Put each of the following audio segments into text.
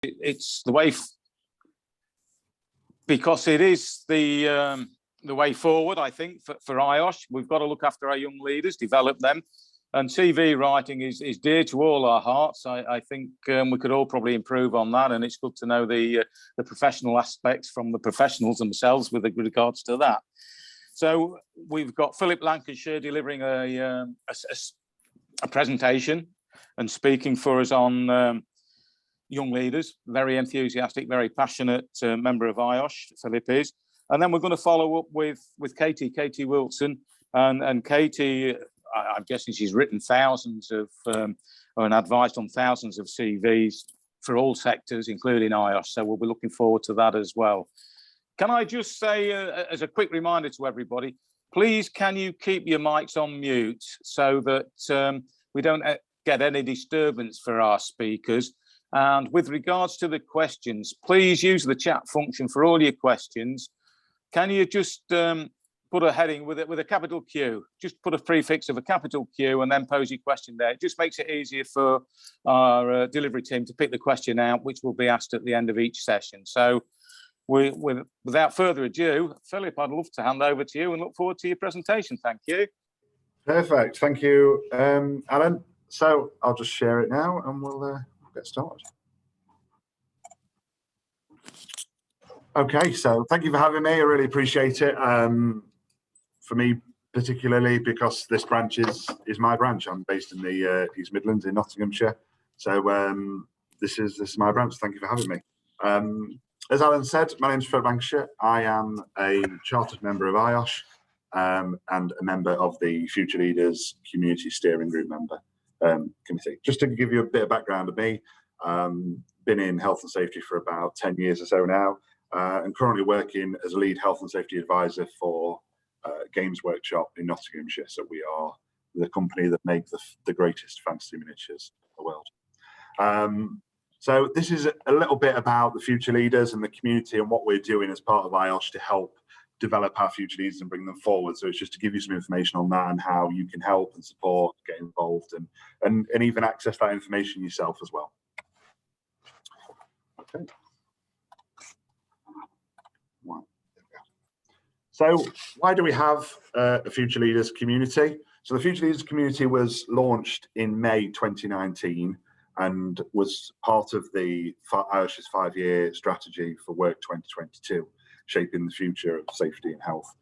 it's the way, because it is the way forward, I think, for IOSH. We've got to look after our young leaders, develop them, and CV writing is dear to all our hearts. I think we could all probably improve on that, and it's good to know the professional aspects from the professionals themselves with regards to that. So we've got Philip Lancashire delivering a presentation and speaking for us on young leaders. Very enthusiastic, very passionate member of IOSH, Philip is. And then we're going to follow up with Katy Wilson. And Katy, I'm guessing she's written thousands of, and advised on thousands of CVs for all sectors, including IOSH. So we'll be looking forward to that as well. Can I just say, as a quick reminder to everybody, please can you keep your mics on mute so that we don't get any disturbance for our speakers. And with regards to the questions, please use the chat function for all your questions. Can you just put a heading with a capital Q? Just put a prefix of a capital Q and then pose your question there. It just makes it easier for our delivery team to pick the question out, which will be asked at the end of each session. So without further ado, Philip, I'd love to hand over to you and look forward to your presentation. Thank you. Perfect. Thank you, Alan. So I'll just share it now and we'll get started. Okay, so thank you for having me. I really appreciate it. For me, particularly because this branch is my branch. I'm based in the East Midlands in Nottinghamshire. So this is my branch. Thank you for having me. As Alan said, my name is Philip Lancashire. I am a chartered member of IOSH and a member of the Future Leaders Community Steering Group committee. Just to give you a bit of background of me, been in health and safety for about 10 years or so now, and currently working as a lead health and safety advisor for Games Workshop in Nottinghamshire. So we are the company that make the greatest fantasy miniatures in the world. So this is a little bit about the future leaders and the community and what we're doing as part of IOSH to help develop our future leaders and bring them forward. So it's just to give you some information on that and how you can help and support, get involved, and even access that information yourself as well. Okay. Wow. So why do we have a future leaders community? So the future leaders community was launched in May 2019 and was part of the IOSH's 5-year strategy for work 2022, shaping the future of safety and health,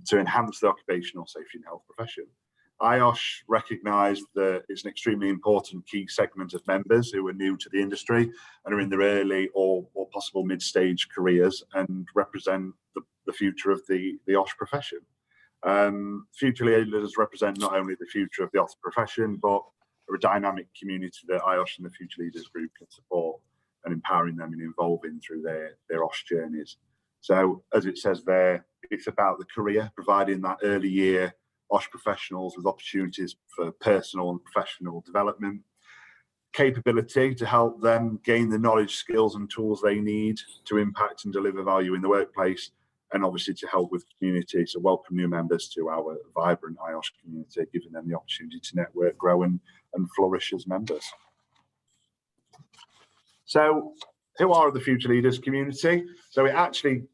to enhance the occupational safety and health profession. IOSH recognised that it's an extremely important key segment of members who are new to the industry and are in their early or possible mid-stage careers and represent the future of the OSH profession. Future leaders represent not only the future of the OSH profession, but a dynamic community that IOSH and the Future Leaders Group can support and empowering them and involving through their OSH journeys. So as it says there, it's about the career, providing that early year OSH professionals with opportunities for personal and professional development, capability to help them gain the knowledge, skills and tools they need to impact and deliver value in the workplace, and obviously to help with community, to welcome new members to our vibrant IOSH community, giving them the opportunity to network, grow and flourish as members. So who are the Future Leaders community? So it actually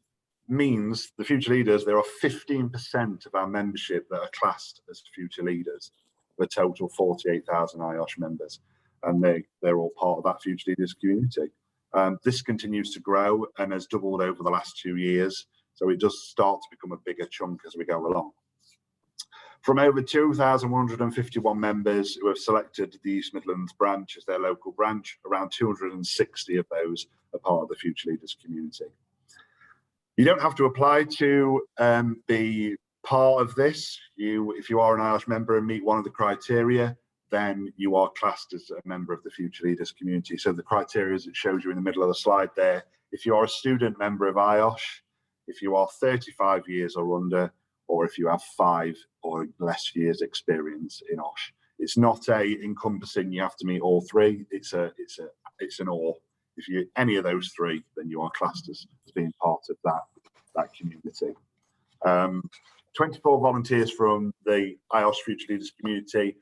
means the Future Leaders, there are 15% of our membership that are classed as Future Leaders, a total 48,000 IOSH members, and they're all part of that Future Leaders community. This continues to grow and has doubled over the last 2 years, so it does start to become a bigger chunk as we go along. From over 2,151 members who have selected the East Midlands branch as their local branch, around 260 of those are part of the Future Leaders community. You don't have to apply to be part of this. If you are an IOSH member and meet one of the criteria, then you are classed as a member of the Future Leaders community. So the criteria, as it shows you in the middle of the slide there, if you are a student member of IOSH, if you are 35 years or under, or if you have 5 or less years experience in OSH. It's not encompassing, you have to meet all 3, it's an or. If you're any of those 3, then you are classed as being part of that community. 24 volunteers from the IOSH Future Leaders community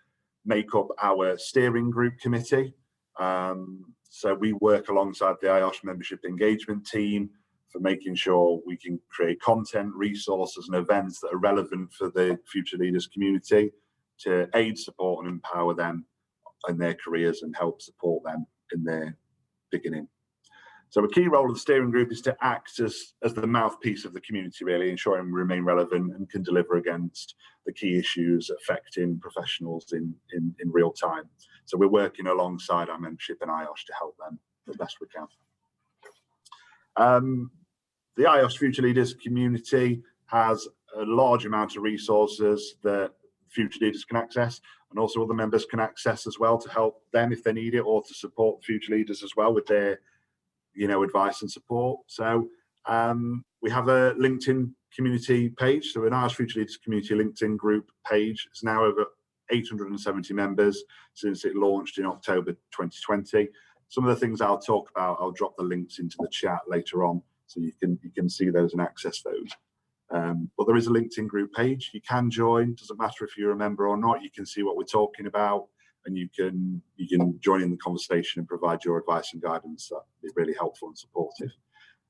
make up our steering group committee. So we work alongside the IOSH membership engagement team for making sure we can create content, resources and events that are relevant for the Future Leaders community to aid, support and empower them in their careers and help support them in their beginning. So a key role of the steering group is to act as the mouthpiece of the community, really, ensuring we remain relevant and can deliver against the key issues affecting professionals in real time. So we're working alongside our membership and IOSH to help them the best we can. The IOSH Future Leaders community has a large amount of resources that future leaders can access, and also other members can access as well to help them if they need it, or to support future leaders as well with their advice and support. So we have a LinkedIn community page, so an IOSH Future Leaders community LinkedIn group page. It's now over 870 members since it launched in October 2020. Some of the things I'll talk about, I'll drop the links into the chat later on, so you can see those and access those. But there is a LinkedIn group page. You can join. Doesn't matter if you're a member or not. You can see what we're talking about, and you can join in the conversation and provide your advice and guidance. That'd be really helpful and supportive.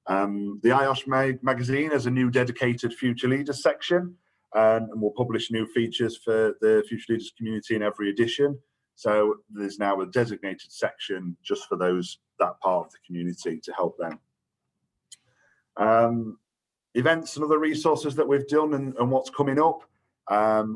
The IOSH magazine has a new dedicated Future Leaders section, and we'll publish new features for the Future Leaders community in every edition. So there's now a designated section just for that part of the community to help them. Events and other resources that we've done and what's coming up.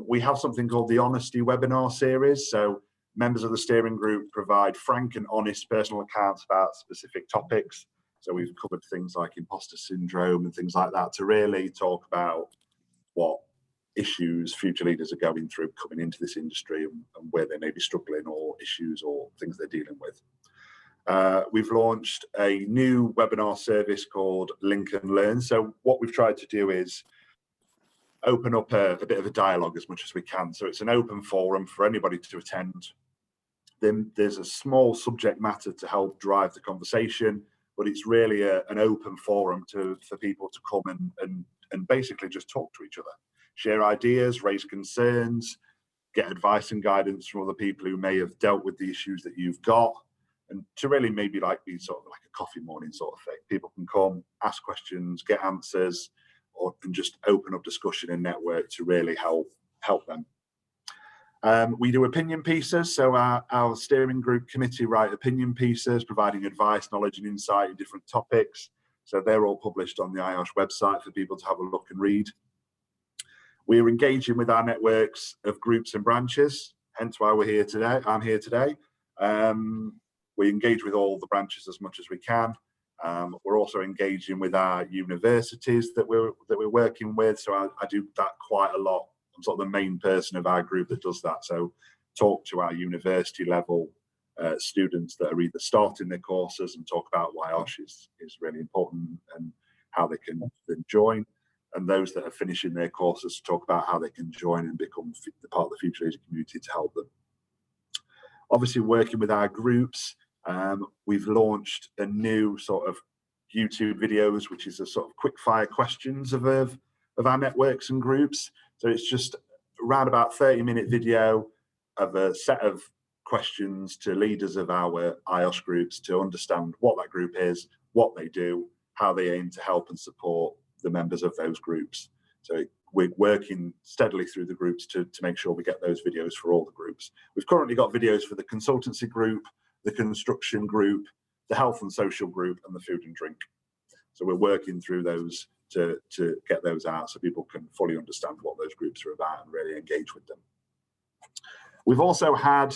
We have something called the Honesty webinar series. So members of the steering group provide frank and honest personal accounts about specific topics. So we've covered things like imposter syndrome and things like that to really talk about what issues future leaders are going through coming into this industry, and where they may be struggling, or issues or things they're dealing with. We've launched a new webinar service called Link and Learn. So what we've tried to do is open up a bit of a dialogue as much as we can. So it's an open forum for anybody to attend. Then there's a small subject matter to help drive the conversation, but it's really an open forum for people to come and basically just talk to each other, share ideas, raise concerns, get advice and guidance from other people who may have dealt with the issues that you've got, and to really maybe be sort of like a coffee morning sort of thing. People can come, ask questions, get answers, and just open up discussion and network to really help them. We do opinion pieces, so our steering group committee write opinion pieces, providing advice, knowledge and insight in different topics. So they're all published on the IOSH website for people to have a look and read. We're engaging with our networks of groups and branches, hence why we're here today. I'm here today. We engage with all the branches as much as we can. We're also engaging with our universities that we're working with. So I do that quite a lot. I'm sort of the main person of our group that does that. So talk to our university level students that are either starting their courses and talk about why IOSH is really important and how they can then join. And those that are finishing their courses to talk about how they can join and become the part of the Future Leaders community to help them. Obviously, working with our groups, we've launched a new sort of YouTube videos, which is a sort of quick fire questions of our networks and groups. So it's just around about 30-minute video of a set of questions to leaders of our IOSH groups to understand what that group is, what they do, how they aim to help and support the members of those groups. So we're working steadily through the groups to make sure we get those videos for all the groups. We've currently got videos for the consultancy group, the construction group, the health and social group, and the food and drink. So we're working through those to get those out so people can fully understand what those groups are about and really engage with them. We've also had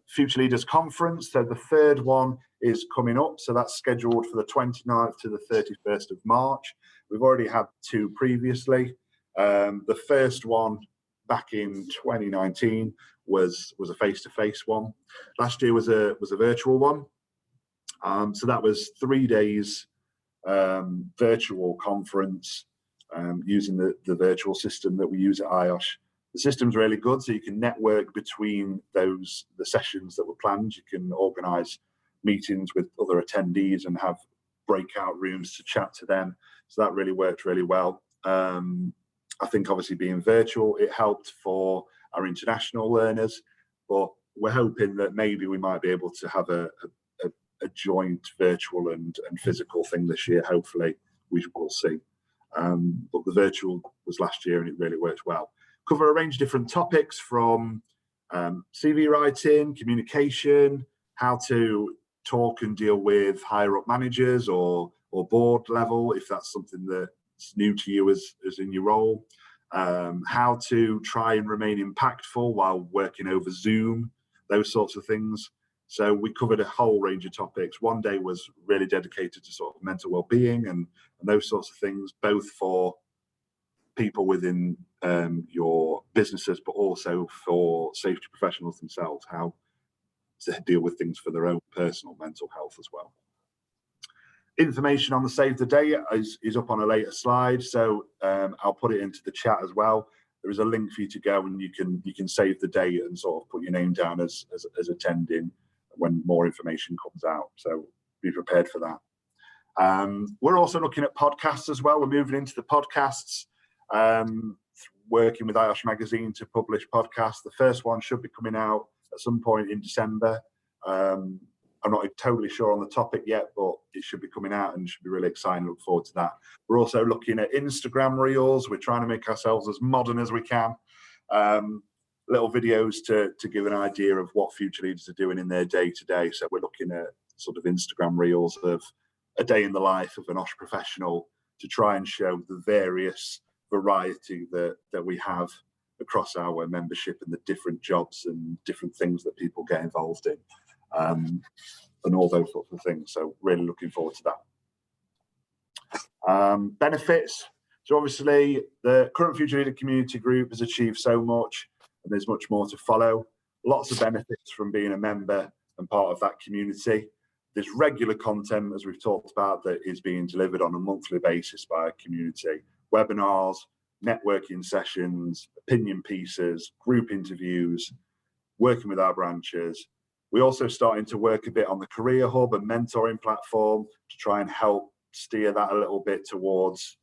Future Leaders Conference. So the third one is coming up. So that's scheduled for the 29th to the 31st of March. We've already had two previously. The first one back in 2019 was a face-to-face one. Last year was a virtual one. So that was 3 days virtual conference using the virtual system that we use at IOSH. The system's really good, so you can network between the sessions that were planned. You can organise meetings with other attendees and have breakout rooms to chat to them. So that really worked really well. I think obviously being virtual, it helped for our international learners, but we're hoping that maybe we might be able to have a a joint virtual and physical thing this year. Hopefully, we will see. But the virtual was last year and it really worked well. Cover a range of different topics from CV writing, communication, how to talk and deal with higher up managers or board level, if that's something that's new to you as in your role. How to try and remain impactful while working over Zoom, those sorts of things. So we covered a whole range of topics. One day was really dedicated to sort of mental well-being and those sorts of things, both for people within your businesses, but also for safety professionals themselves, how to deal with things for their own personal mental health as well. Information on the Save the Day is up on a later slide, so I'll put it into the chat as well. There is a link for you to go and you can save the date and sort of put your name down as attending when more information comes out. So be prepared for that. We're also looking at podcasts as well. We're moving into the podcasts, working with IOSH magazine to publish podcasts. The first one should be coming out at some point in December. I'm not totally sure on the topic yet, but it should be coming out and should be really exciting. Look forward to that. We're also looking at Instagram Reels. We're trying to make ourselves as modern as we can. Little videos to give an idea of what future leaders are doing in their day-to-day. So we're looking at sort of Instagram Reels of a day in the life of an IOSH professional to try and show the various variety that we have across our membership and the different jobs and different things that people get involved in. And all those sorts of things. So really looking forward to that. Benefits. So obviously the current Future Leader Community Group has achieved so much and there's much more to follow. Lots of benefits from being a member and part of that community. There's regular content, as we've talked about, that is being delivered on a monthly basis by our community. Webinars, networking sessions, opinion pieces, group interviews, working with our branches. We're also starting to work a bit on the Career Hub and mentoring platform to try and help steer that a little bit towards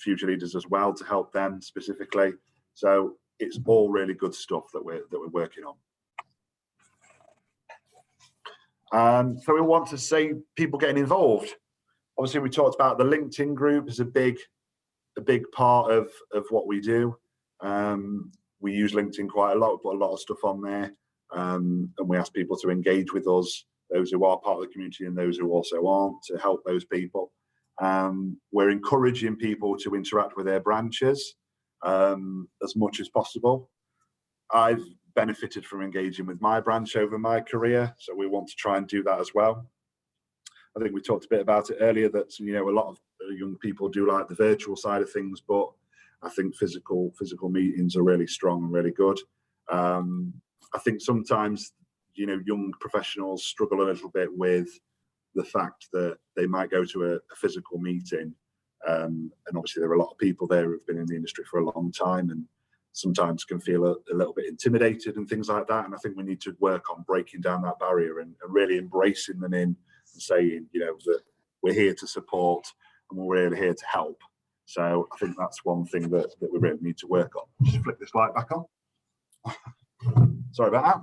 future leaders as well, to help them specifically. So it's all really good stuff that we're working on. So we want to see people getting involved. Obviously, we talked about the LinkedIn group as a big part of what we do. We use LinkedIn quite a lot, put a lot of stuff on there. And we ask people to engage with us, those who are part of the community and those who also aren't, to help those people. We're encouraging people to interact with their branches as much as possible. I've benefited from engaging with my branch over my career, so we want to try and do that as well. I think we talked a bit about it earlier that a lot of young people do like the virtual side of things, but I think physical meetings are really strong and really good. I think sometimes, young professionals struggle a little bit with the fact that they might go to a physical meeting. And obviously there are a lot of people there who've been in the industry for a long time and sometimes can feel a little bit intimidated and things like that. And I think we need to work on breaking down that barrier and really embracing them in and saying, that we're here to support and we're really here to help. So I think that's one thing that we really need to work on. Just flick this light back on. Sorry about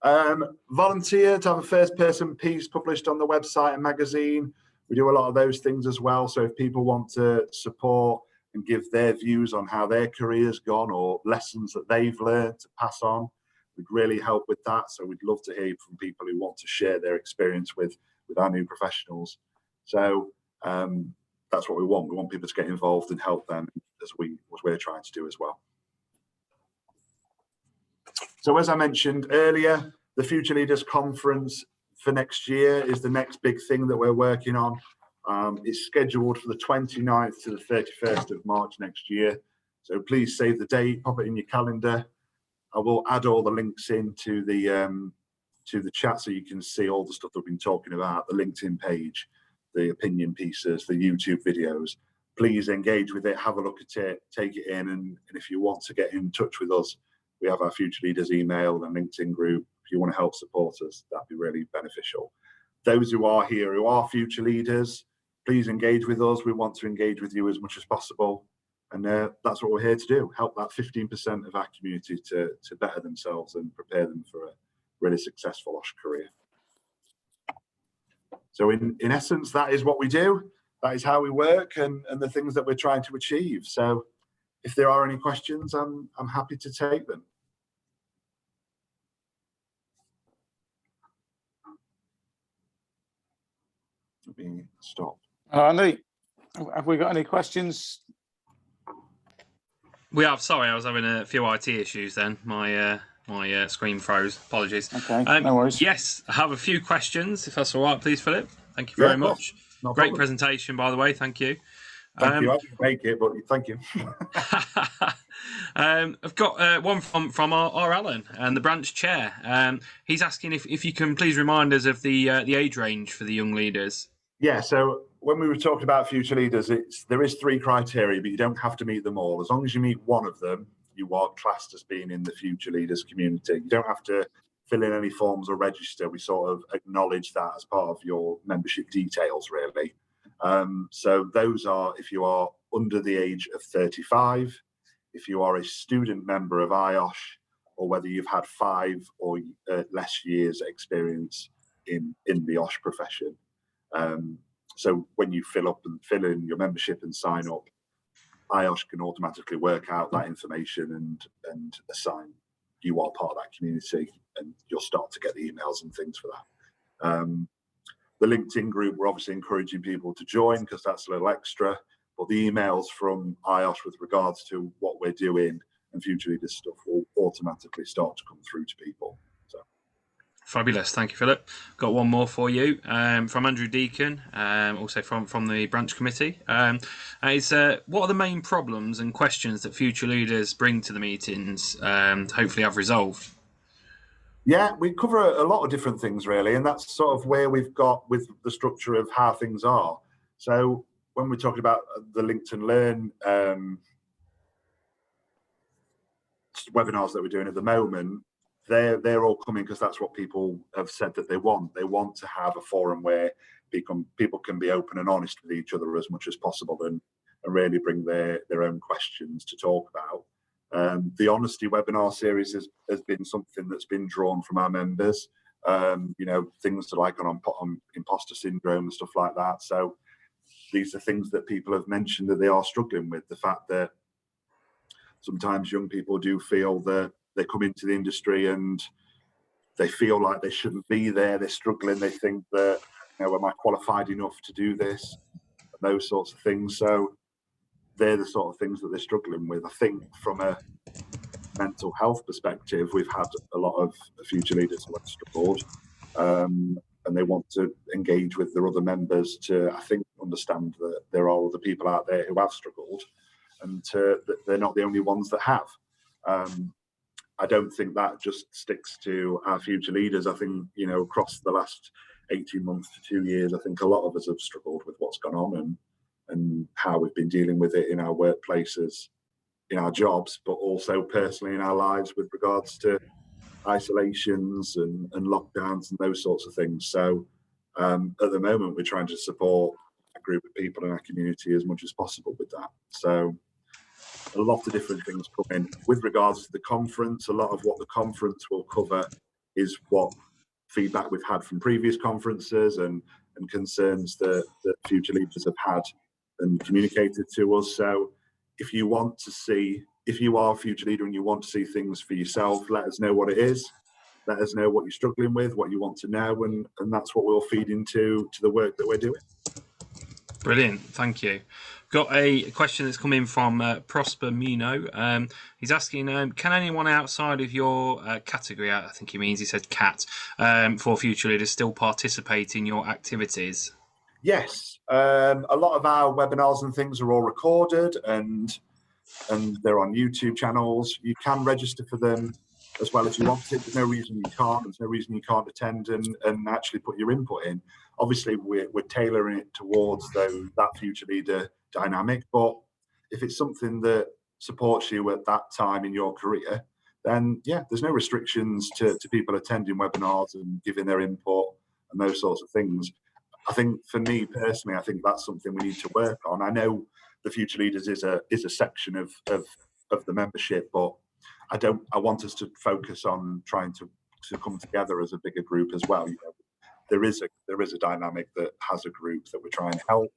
that. Volunteer to have a first person piece published on the website and magazine. We do a lot of those things as well. So if people want to support and give their views on how their career's gone or lessons that they've learned to pass on, we'd really help with that. So we'd love to hear from people who want to share their experience with our new professionals. So that's what we want. We want people to get involved and help them as we're trying to do as well. So as I mentioned earlier, the Future Leaders Conference for next year is the next big thing that we're working on. It's scheduled for the 29th to the 31st of March next year. So please save the date, pop it in your calendar. I will add all the links into the chat so you can see all the stuff that we've been talking about, the LinkedIn page, the opinion pieces, the YouTube videos. Please engage with it, have a look at it, take it in, and if you want to get in touch with us, we have our Future Leaders email and LinkedIn group. If you want to help support us, that'd be really beneficial. Those who are here, who are future leaders, please engage with us. We want to engage with you as much as possible. And that's what we're here to do, help that 15% of our community to better themselves and prepare them for a really successful IOSH career. So in essence, that is what we do. That is how we work and the things that we're trying to achieve. So if there are any questions, I'm happy to take them. Let me stop. Andy, have we got any questions? We have. Sorry, I was having a few IT issues then. My screen froze. Apologies. Okay, no worries. Yes, I have a few questions, if that's all right, please, Philip. Thank you very much. No Great problem. presentation, by the way. Thank you. Thank you. I didn't make it, but thank you. I've got one from our Alan and the branch chair. He's asking if you can please remind us of the age range for the young leaders. Yeah, so when we were talking about future leaders, there is 3 criteria, but you don't have to meet them all. As long as you meet one of them, you are classed as being in the future leaders community. You don't have to fill in any forms or register. We sort of acknowledge that as part of your membership details, really. So those are if you are under the age of 35, if you are a student member of IOSH, or whether you've had 5 or less years experience in the OSH profession. So when you fill in your membership and sign up, IOSH can automatically work out that information and assign you are part of that community, and you'll start to get the emails and things for that. The LinkedIn group, we're obviously encouraging people to join because that's a little extra, but the emails from IOSH with regards to what we're doing and future leaders stuff will automatically start to come through to people. So. Fabulous, thank you, Philip. Got one more for you from Andrew Deacon, also from the branch committee. What are the main problems and questions that future leaders bring to the meetings to hopefully have resolved? Yeah, we cover a lot of different things, really, and that's sort of where we've got with the structure of how things are. So when we're talking about the Linked and Learn webinars that we're doing at the moment, they're all coming because that's what people have said that they want. They want to have a forum where people can be open and honest with each other as much as possible and really bring their own questions to talk about. The honesty webinar series has been something that's been drawn from our members. Things like on imposter syndrome and stuff like that. So these are things that people have mentioned that they are struggling with. The fact that sometimes young people do feel that they come into the industry and they feel like they shouldn't be there. They're struggling. They think that, am I qualified enough to do this? And those sorts of things. So they're the sort of things that they're struggling with. I think from a mental health perspective, we've had a lot of future leaders who have struggled, and they want to engage with their other members to, I think, understand that there are other people out there who have struggled, and that they're not the only ones that have. I don't think that just sticks to our future leaders. I think, across the last 18 months to 2 years, I think a lot of us have struggled with what's gone on and how we've been dealing with it in our workplaces, in our jobs, but also personally in our lives with regards to isolations and lockdowns and those sorts of things. So at the moment, we're trying to support a group of people in our community as much as possible with that. So a lot of different things come in. With regards to the conference, a lot of what the conference will cover is what feedback we've had from previous conferences and concerns that future leaders have had and communicated to us. So if you are a future leader and you want to see things for yourself, let us know what it is. Let us know what you're struggling with, what you want to know, and that's what we'll feed into the work that we're doing. Brilliant, thank you. Got a question that's come in from Prosper Mino. He's asking, can anyone outside of your category, I think he said CAT, for future leaders still participate in your activities? Yes, a lot of our webinars and things are all recorded and they're on YouTube channels. You can register for them as well if you want to. There's no reason you can't. There's no reason you can't attend and actually put your input in. Obviously, we're tailoring it towards that future leader dynamic. But if it's something that supports you at that time in your career, then yeah, there's no restrictions to people attending webinars and giving their input and those sorts of things. I think for me personally, I think that's something we need to work on. I know the future leaders is a section of the membership, but I want us to focus on trying to come together as a bigger group as well. there is a dynamic that has a group that we're trying to help,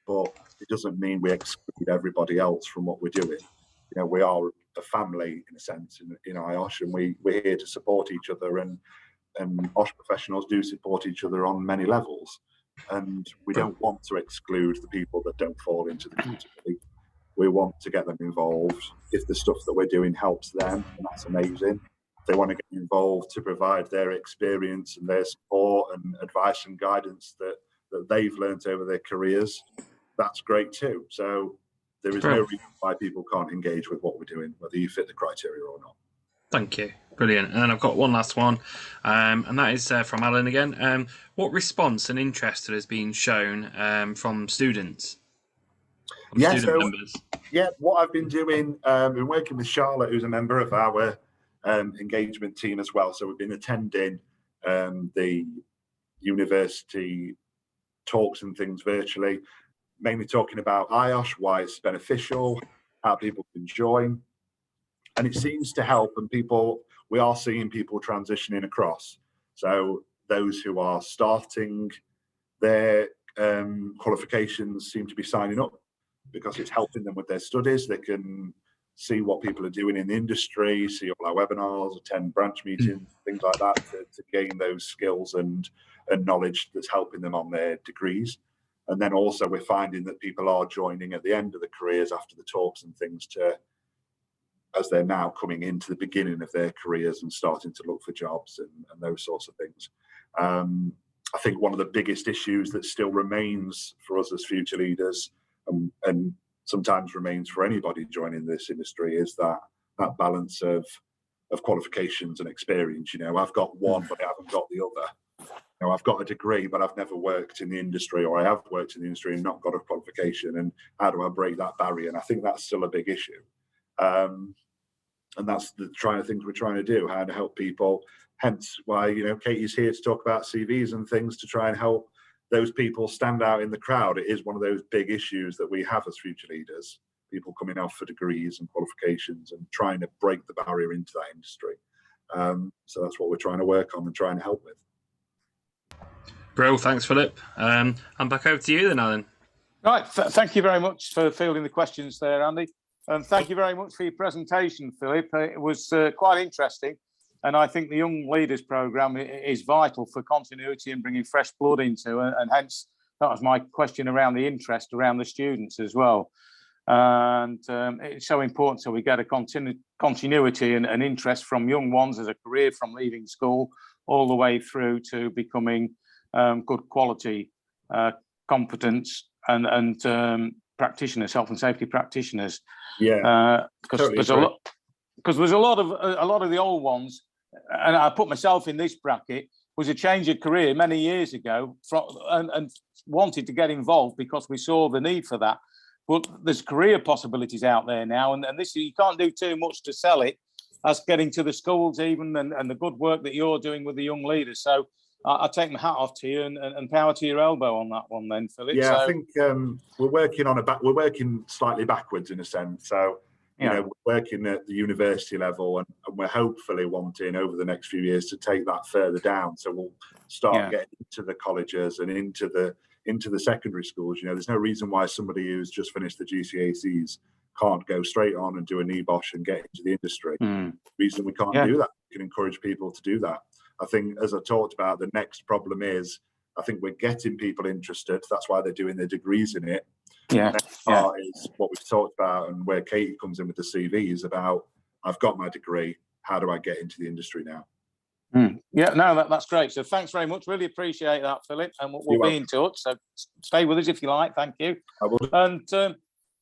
but it doesn't mean we exclude everybody else from what we're doing. You know, we are a family in a sense in IOSH, and we're here to support each other, and OSH professionals do support each other on many levels, and we don't want to exclude the people that don't fall into the category. We want to get them involved. If the stuff that we're doing helps them, then that's amazing. If they want to get involved to provide their experience and their support and advice and guidance that they've learned over their careers, that's great too. So there is no reason why people can't engage with what we're doing, whether you fit the criteria or not. Thank you. Brilliant. And then I've got one last one, and that is from Alan again. What response and interest has been shown from students? Members? Yeah, what I've been doing, been working with Charlotte, who's a member of our engagement team as well. So we've been attending the university talks and things virtually, mainly talking about IOSH, why it's beneficial, how people can join. And it seems to help, and we are seeing people transitioning across. So those who are starting their qualifications seem to be signing up because it's helping them with their studies. They can see what people are doing in the industry, see all our webinars, attend branch meetings, things like that to gain those skills and knowledge that's helping them on their degrees. And then also we're finding that people are joining at the end of the careers after the talks and things as they're now coming into the beginning of their careers and starting to look for jobs and those sorts of things. I think one of the biggest issues that still remains for us as future leaders, and sometimes remains for anybody joining this industry, is that balance of qualifications and experience. You know, I've got one, but I haven't got the other. You know, I've got a degree, but I've never worked in the industry, or I have worked in the industry and not got a qualification. And how do I break that barrier? And I think that's still a big issue. And that's the things we're trying to do, how to help people. Hence why, you know, Katie's here to talk about CVs and things to try and help those people stand out in the crowd. It is one of those big issues that we have as future leaders, people coming off for degrees and qualifications and trying to break the barrier into that industry. So that's what we're trying to work on and trying to help with. Bro, thanks, Philip. I'm back over to you then, Alan. Right, thank you very much for fielding the questions there, Andy. And thank you very much for your presentation, Philip. It was quite interesting. And I think the Young Leaders Programme is vital for continuity and bringing fresh blood into it. And hence, that was my question around the interest around the students as well. And it's so important so we get a continuity and interest from young ones as a career, from leaving school all the way through to becoming good quality, competence and practitioners, health and safety practitioners. Yeah, because totally there's a lot of the old ones, and I put myself in this bracket, was a change of career many years ago and wanted to get involved because we saw the need for that. But there's career possibilities out there now, and this, you can't do too much to sell it. That's getting to the schools even, and the good work that you're doing with the young leaders. So I take my hat off to you and power to your elbow on that one then, Philip. Yeah, so I think we're working slightly backwards in a sense. So, you know, we're working at the university level, and we're hopefully wanting over the next few years to take that further down. So we'll start getting into the colleges and into the secondary schools. You know, there's no reason why somebody who's just finished the GCSEs can't go straight on and do an EBOSH and get into the industry. The reason we can't do that, we can encourage people to do that. I think, as I talked about, the next problem is, I think we're getting people interested. That's why they're doing their degrees in it. Yeah. The next part is what we've talked about, and where Katie comes in with the CV is about, I've got my degree, how do I get into the industry now? Yeah, no, that's great. So thanks very much. Really appreciate that, Philip. And we'll be in touch. So stay with us if you like. Thank you. I will. And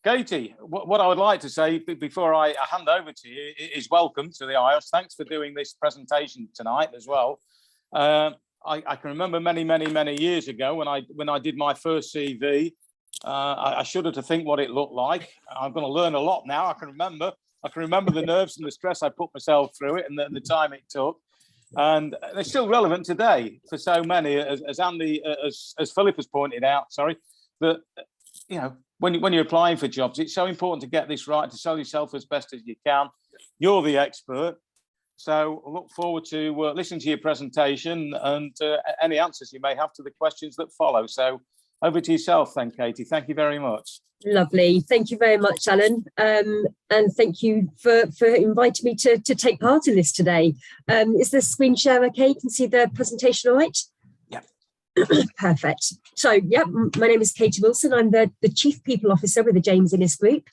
Katie, what I would like to say before I hand over to you is welcome to the IOSH. Thanks for doing this presentation tonight as well. I can remember many years ago when I did my first CV. I shudder to think what it looked like. I'm going to learn a lot now. I can remember the nerves and the stress I put myself through it, and the time it took. And they're still relevant today for so many, as Andy, as Philip has pointed out. Sorry, that you know, when you're applying for jobs, it's so important to get this right, to sell yourself as best as you can. You're the expert, So I look forward to listening to your presentation and any answers you may have to the questions that follow. So over to yourself then, Katie. Thank you very much. Lovely. Thank you very much, Alan. And thank you for inviting me to take part in this today. Is the screen share okay? You can see the presentation all right? Yeah. Perfect. So, yeah, my name is Katy Wilson. I'm the Chief People Officer with the James Innes Group.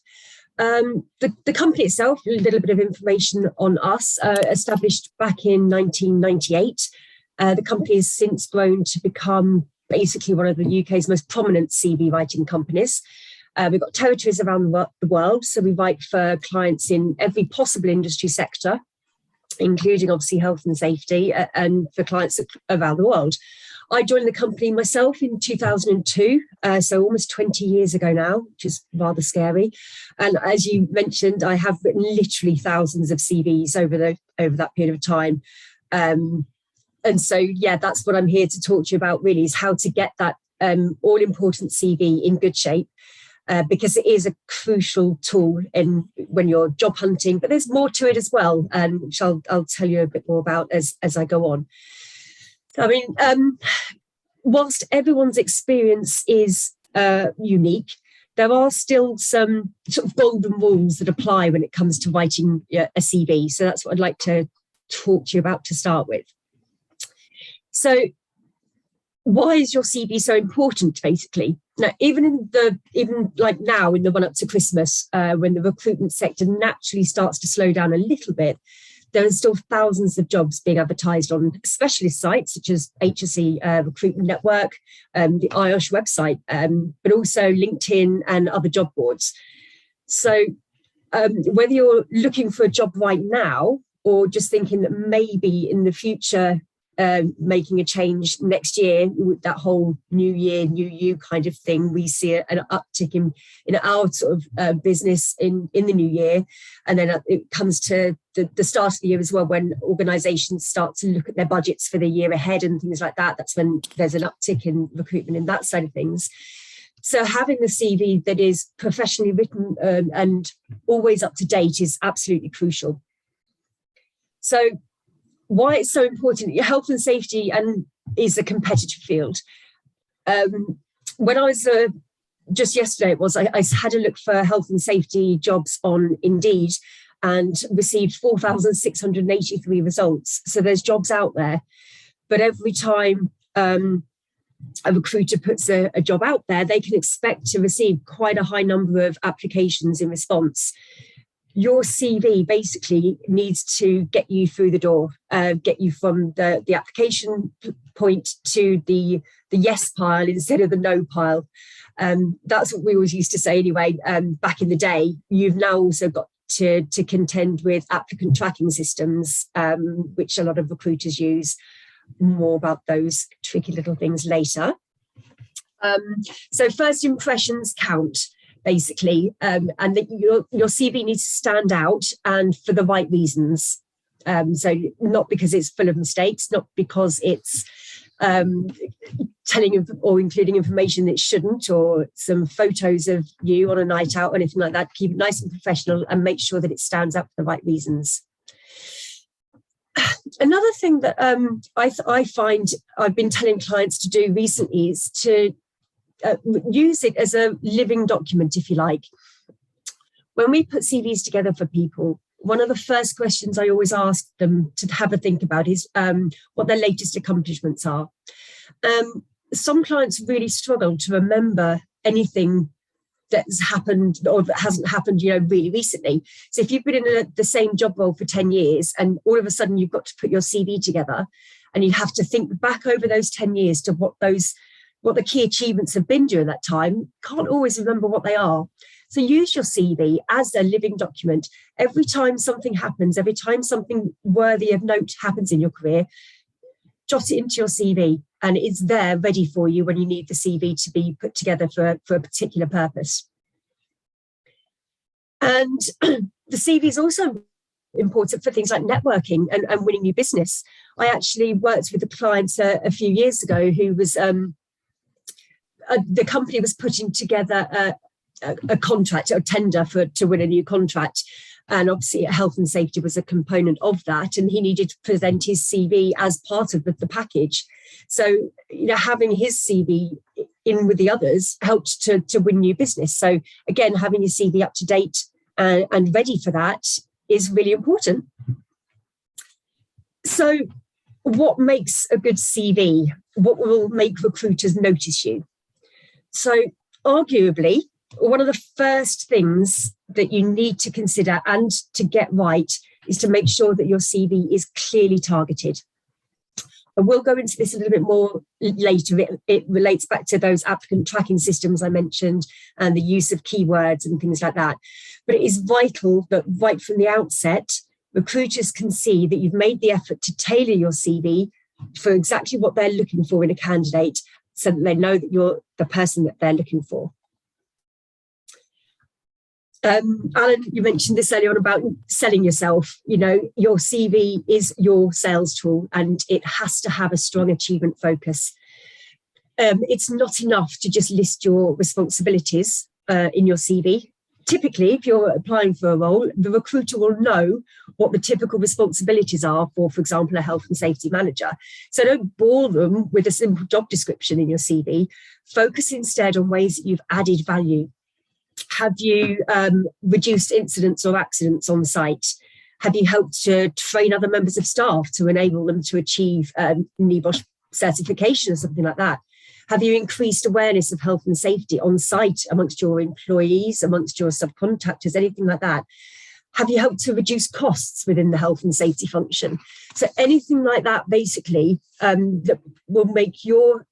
The company itself, a little bit of information on us, established back in 1998. The company has since grown to become basically one of the UK's most prominent CV writing companies. We've got territories around the world, so we write for clients in every possible industry sector, including obviously health and safety, and for clients around the world. I joined the company myself in 2002, so almost 20 years ago now, which is rather scary. And as you mentioned, I have written literally thousands of CVs over that period of time. And so, yeah, that's what I'm here to talk to you about, really, is how to get that all-important CV in good shape. Because it is a crucial tool when you're job hunting, but there's more to it as well, which I'll tell you a bit more about as I go on. I mean, whilst everyone's experience is unique, there are still some sort of golden rules that apply when it comes to writing a CV. So that's what I'd like to talk to you about to start with. So why is your CV so important, basically? Now, even like now in the run up to Christmas, when the recruitment sector naturally starts to slow down a little bit, there are still thousands of jobs being advertised on specialist sites such as HSE Recruitment Network, the IOSH website, but also LinkedIn and other job boards. So whether you're looking for a job right now or just thinking that maybe in the future, making a change next year, with that whole new year, new you kind of thing, we see an uptick in our sort of business in the new year. And then it comes to the start of the year as well, when organisations start to look at their budgets for the year ahead and things like that. That's when there's an uptick in recruitment in that side of things. So having a CV that is professionally written and always up to date is absolutely crucial. So why it's so important, your health and safety is a competitive field. When I was, just yesterday it was, I had a look for health and safety jobs on Indeed and received 4,683 results. So there's jobs out there, but every time a recruiter puts a job out there, they can expect to receive quite a high number of applications in response. Your CV basically needs to get you through the door, get you from the application point to the yes pile instead of the no pile. That's what we always used to say anyway, back in the day. You've now also got to contend with applicant tracking systems, which a lot of recruiters use. More about those tricky little things later. So first impressions count, basically, and that your CV needs to stand out and for the right reasons. So not because it's full of mistakes, not because it's telling or including information that it shouldn't, or some photos of you on a night out or anything like that. Keep it nice and professional and make sure that it stands out for the right reasons. Another thing that I find I've been telling clients to do recently is to use it as a living document, if you like. When we put CVs together for people, one of the first questions I always ask them to have a think about is what their latest accomplishments are. Some clients really struggle to remember anything that's happened or that hasn't happened, really recently. So if you've been in the same job role for 10 years and all of a sudden you've got to put your CV together and you have to think back over those 10 years to what the key achievements have been during that time, can't always remember what they are. So use your CV as a living document. Every time something happens, every time something worthy of note happens in your career, jot it into your CV and it's there ready for you when you need the CV to be put together for a particular purpose. And the CV is also important for things like networking and winning new business. I actually worked with a client a few years ago who was, the company was putting together a contract, a tender to win a new contract. And obviously health and safety was a component of that, and he needed to present his CV as part of the package. So, you know, having his CV in with the others helped to win new business. So again, having your CV up to date and ready for that is really important. So what makes a good CV? What will make recruiters notice you? So arguably, one of the first things that you need to consider and to get right is to make sure that your CV is clearly targeted. And we'll go into this a little bit more later. It relates back to those applicant tracking systems I mentioned and the use of keywords and things like that. But it is vital that right from the outset, recruiters can see that you've made the effort to tailor your CV for exactly what they're looking for in a candidate, so that they know that you're the person that they're looking for. Alan, you mentioned this earlier on about selling yourself. You know, your CV is your sales tool and it has to have a strong achievement focus. It's not enough to just list your responsibilities in your CV. Typically, if you're applying for a role, the recruiter will know what the typical responsibilities are for example, a health and safety manager. So don't bore them with a simple job description in your CV. Focus instead on ways that you've added value. Have you reduced incidents or accidents on site? Have you helped to train other members of staff to enable them to achieve IOSH certification or something like that? Have you increased awareness of health and safety on site amongst your employees, amongst your subcontractors, anything like that? Have you helped to reduce costs within the health and safety function? So anything like that, basically, that will make your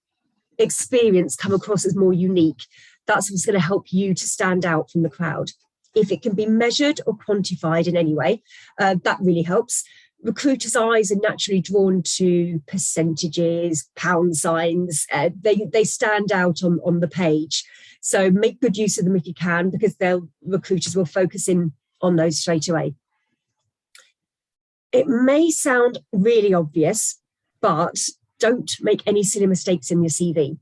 experience come across as more unique. That's what's going to help you to stand out from the crowd. If it can be measured or quantified in any way, that really helps. Recruiters' eyes are naturally drawn to percentages, pound signs. They stand out on the page. So make good use of them if you can, because recruiters will focus in on those straight away. It may sound really obvious, but don't make any silly mistakes in your CV.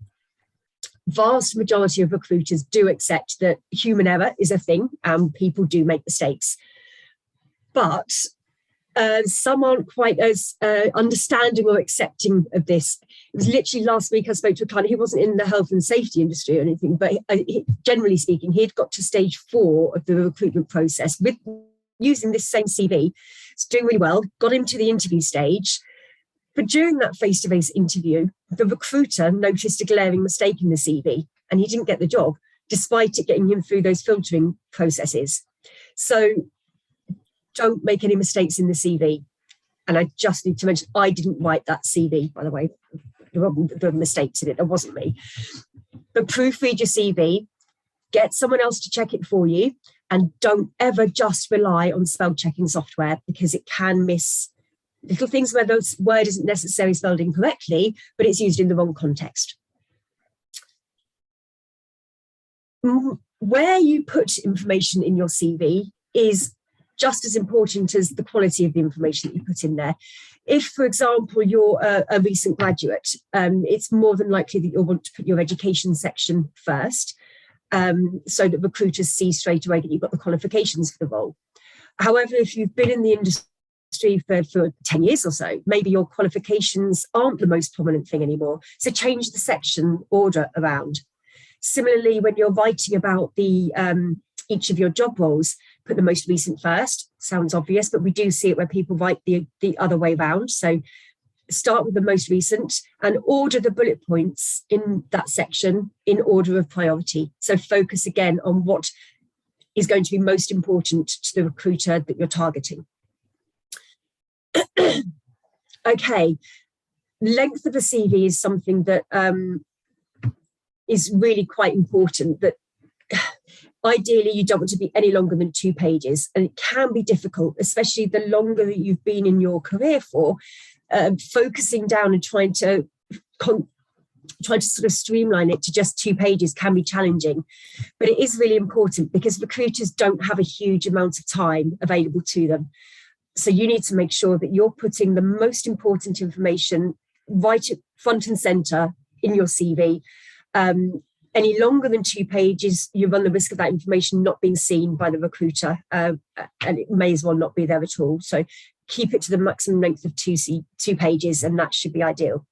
Vast majority of recruiters do accept that human error is a thing and people do make mistakes. But some aren't quite as understanding or accepting of this. It was literally last week I spoke to a client. He wasn't in the health and safety industry or anything, but generally speaking, he'd got to stage 4 of the recruitment process with using this same CV. It's doing really well, got him to the interview stage. But during that face-to-face interview, the recruiter noticed a glaring mistake in the CV and he didn't get the job, despite it getting him through those filtering processes. So don't make any mistakes in the CV. And I just need to mention, I didn't write that CV, by the way. There were mistakes in it, that wasn't me. But proofread your CV, get someone else to check it for you, and don't ever just rely on spell checking software, because it can miss little things where the word isn't necessarily spelled incorrectly, but it's used in the wrong context. Where you put information in your CV is just as important as the quality of the information that you put in there. If, for example, you're a recent graduate, it's more than likely that you'll want to put your education section first, so that recruiters see straight away that you've got the qualifications for the role. However, if you've been in the industry for 10 years or so, maybe your qualifications aren't the most prominent thing anymore. So change the section order around. Similarly, when you're writing about the each of your job roles, put the most recent first. Sounds obvious, but we do see it where people write the other way around. So start with the most recent and order the bullet points in that section in order of priority. So focus again on what is going to be most important to the recruiter that you're targeting. Okay, length of a CV is something that is really quite important. That ideally you don't want to be any longer than 2 pages, and it can be difficult, especially the longer that you've been in your career for. Focusing down and trying to sort of streamline it to just 2 pages can be challenging, but it is really important because recruiters don't have a huge amount of time available to them. So you need to make sure that you're putting the most important information right at front and center in your CV. any longer than 2 pages, you run the risk of that information not being seen by the recruiter, and it may as well not be there at all. So keep it to the maximum length of 2 pages, and that should be ideal.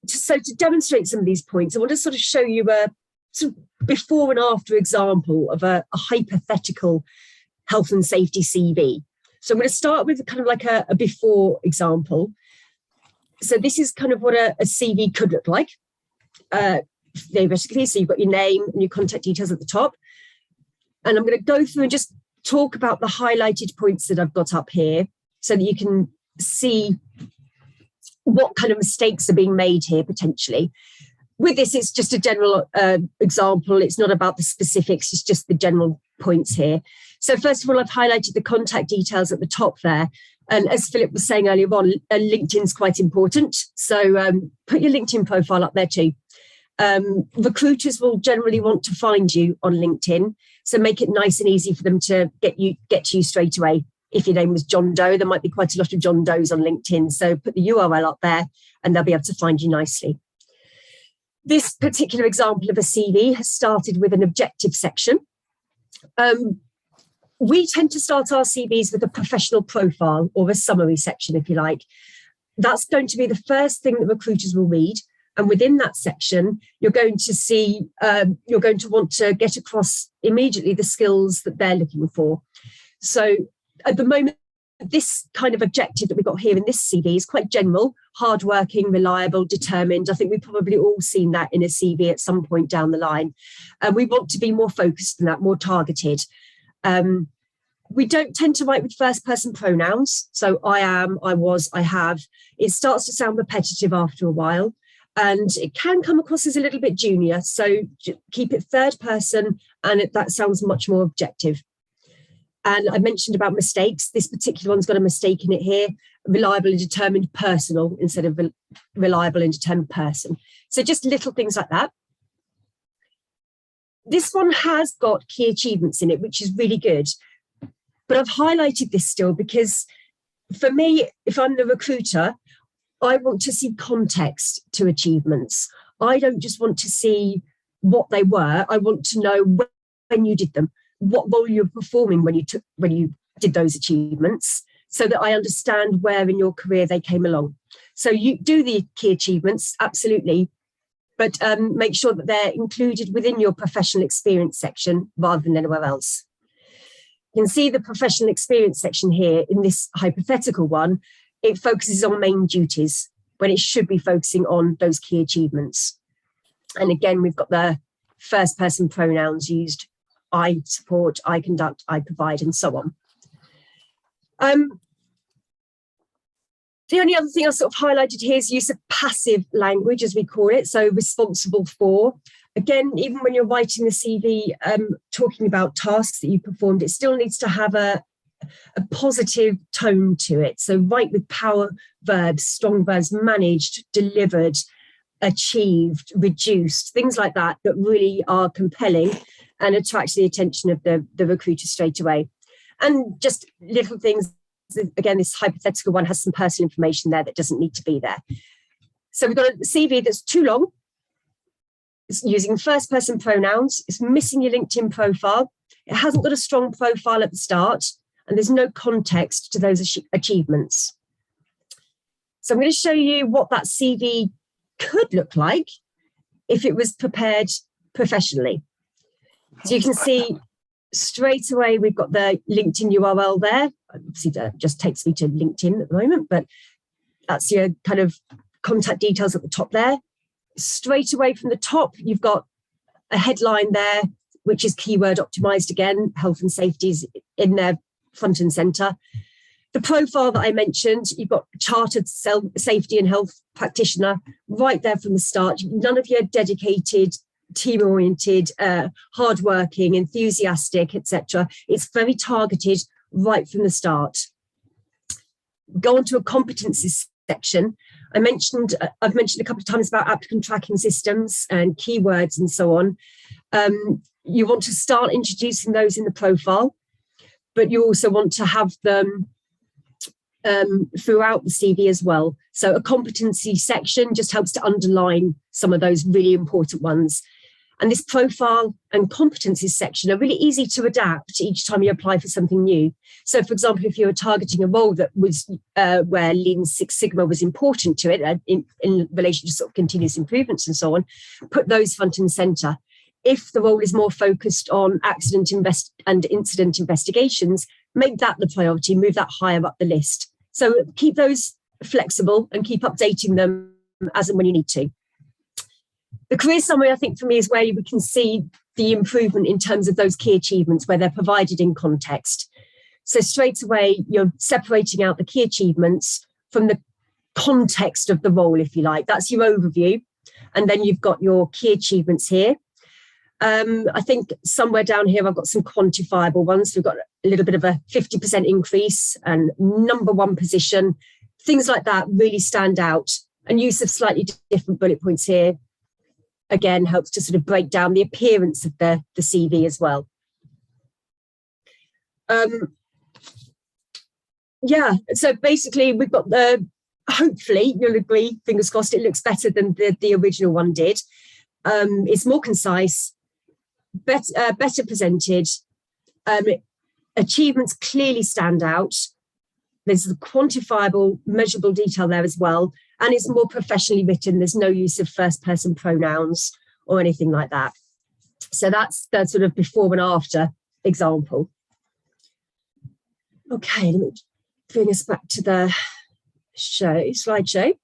So to demonstrate some of these points, I want to sort of show you a sort of before and after example of a hypothetical health and safety CV. So I'm going to start with kind of like a before example. So this is kind of what a CV could look like, theoretically. So you've got your name and your contact details at the top. And I'm going to go through and just talk about the highlighted points that I've got up here so that you can see what kind of mistakes are being made here potentially. With this, it's just a general example. It's not about the specifics, it's just the general points here. So first of all, I've highlighted the contact details at the top there. And as Philip was saying earlier on, LinkedIn's quite important. So put your LinkedIn profile up there too. Recruiters will generally want to find you on LinkedIn. So make it nice and easy for them to get to you straight away. If your name was John Doe, there might be quite a lot of John Does on LinkedIn. So put the URL up there and they'll be able to find you nicely. This particular example of a CV has started with an objective section. We tend to start our CVs with a professional profile or a summary section, if you like. That's going to be the first thing that recruiters will read. And within that section, you're going to see, you're going to want to get across immediately the skills that they're looking for. So at the moment, this kind of objective that we've got here in this CV is quite general, hardworking, reliable, determined. I think we've probably all seen that in a CV at some point down the line. And we want to be more focused than that, more targeted. We don't tend to write with first person pronouns. So I am, I was, I have. It starts to sound repetitive after a while. And it can come across as a little bit junior. So keep it third person, and that sounds much more objective. And I mentioned about mistakes. This particular one's got a mistake in it here. Reliable and determined personal instead of reliable and determined person. So just little things like that. This one has got key achievements in it, which is really good. But I've highlighted this still because for me, if I'm the recruiter, I want to see context to achievements. I don't just want to see what they were. I want to know when you did them, what role you were performing when you did those achievements, so that I understand where in your career they came along. So you do the key achievements, absolutely, but make sure that they're included within your professional experience section rather than anywhere else. You can see the professional experience section here in this hypothetical one. It focuses on main duties when it should be focusing on those key achievements. And again, we've got the first person pronouns used. I support, I conduct, I provide, and so on. The only other thing I sort of highlighted here is use of passive language, as we call it, so responsible for. Again, even when you're writing the CV, talking about tasks that you performed, it still needs to have a positive tone to it. So write with power verbs, strong verbs, managed, delivered, achieved, reduced, things like that, that really are compelling and attract the attention of the recruiter straight away. And just little things, again, this hypothetical one has some personal information there that doesn't need to be there. So we've got a CV that's too long. It's using first person pronouns. It's missing your LinkedIn profile. It hasn't got a strong profile at the start, and there's no context to those achievements. So I'm going to show you what that CV could look like if it was prepared professionally. So you can see straight away we've got the LinkedIn URL there. Obviously that just takes me to LinkedIn at the moment, but that's your kind of contact details at the top there. Straight away from the top, you've got a headline there, which is keyword optimized again. Health and safety is in there front and center. The profile that I mentioned, you've got chartered safety and health practitioner right there from the start. None of your dedicated, team-oriented, hardworking, enthusiastic, etc. It's very targeted right from the start. Go on to a competencies section. I've mentioned a couple of times about applicant tracking systems and keywords and so on. You want to start introducing those in the profile, but you also want to have them throughout the CV as well. So a competency section just helps to underline some of those really important ones. And this profile and competencies section are really easy to adapt each time you apply for something new. So, for example, if you're targeting a role that was where Lean Six Sigma was important to it in relation to sort of continuous improvements and so on, put those front and center. If the role is more focused on accident and incident investigations, make that the priority, move that higher up the list. So keep those flexible and keep updating them as and when you need to. The career summary, I think, for me, is where we can see the improvement in terms of those key achievements where they're provided in context. So straight away, you're separating out the key achievements from the context of the role, if you like. That's your overview. And then you've got your key achievements here. I think somewhere down here, I've got some quantifiable ones. We've got a little bit of a 50% increase and number one position. Things like that really stand out. And use of slightly different bullet points here, again, helps to sort of break down the appearance of the CV as well. Yeah, so basically we've got hopefully you'll agree, fingers crossed, it looks better than the original one did. It's more concise, better presented, achievements clearly stand out. There's the quantifiable, measurable detail there as well. And it's more professionally written. There's no use of first person pronouns or anything like that. So that's the sort of before and after example. Okay, let me bring us back to the slideshow.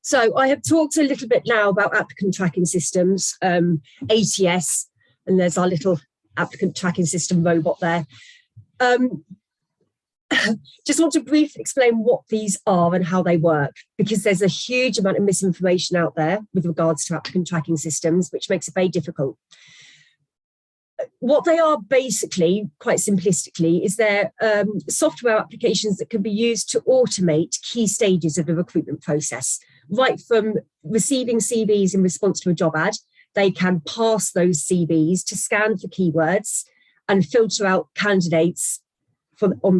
So I have talked a little bit now about applicant tracking systems, ATS, and there's our little applicant tracking system robot there. Just want to briefly explain what these are and how they work, because there's a huge amount of misinformation out there with regards to applicant tracking systems, which makes it very difficult. What they are basically, quite simplistically, is they're software applications that can be used to automate key stages of the recruitment process. Right from receiving CVs in response to a job ad, they can pass those CVs to scan for keywords and filter out candidates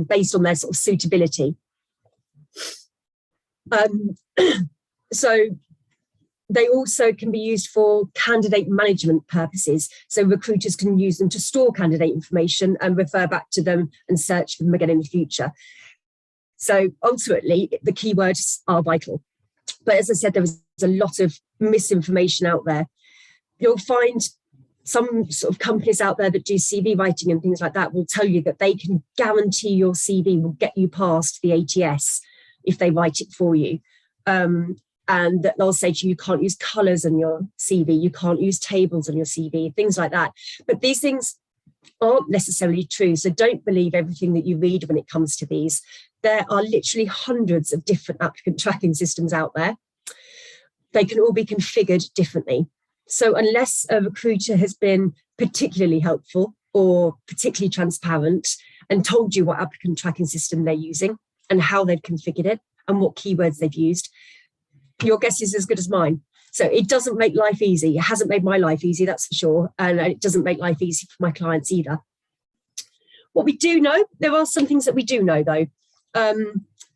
based on their sort of suitability. So they also can be used for candidate management purposes. So recruiters can use them to store candidate information and refer back to them and search for them again in the future. So ultimately, the keywords are vital. But as I said, there is a lot of misinformation out there. You'll find some sort of companies out there that do CV writing and things like that will tell you that they can guarantee your CV will get you past the ATS if they write it for you. And that they'll say to you, you can't use colours on your CV, you can't use tables on your CV, things like that. But these things aren't necessarily true. So don't believe everything that you read when it comes to these. There are literally hundreds of different applicant tracking systems out there. They can all be configured differently. So unless a recruiter has been particularly helpful or particularly transparent and told you what applicant tracking system they're using and how they've configured it and what keywords they've used, your guess is as good as mine. So it doesn't make life easy. It hasn't made my life easy, that's for sure. And it doesn't make life easy for my clients either. What we do know, there are some things that we do know though.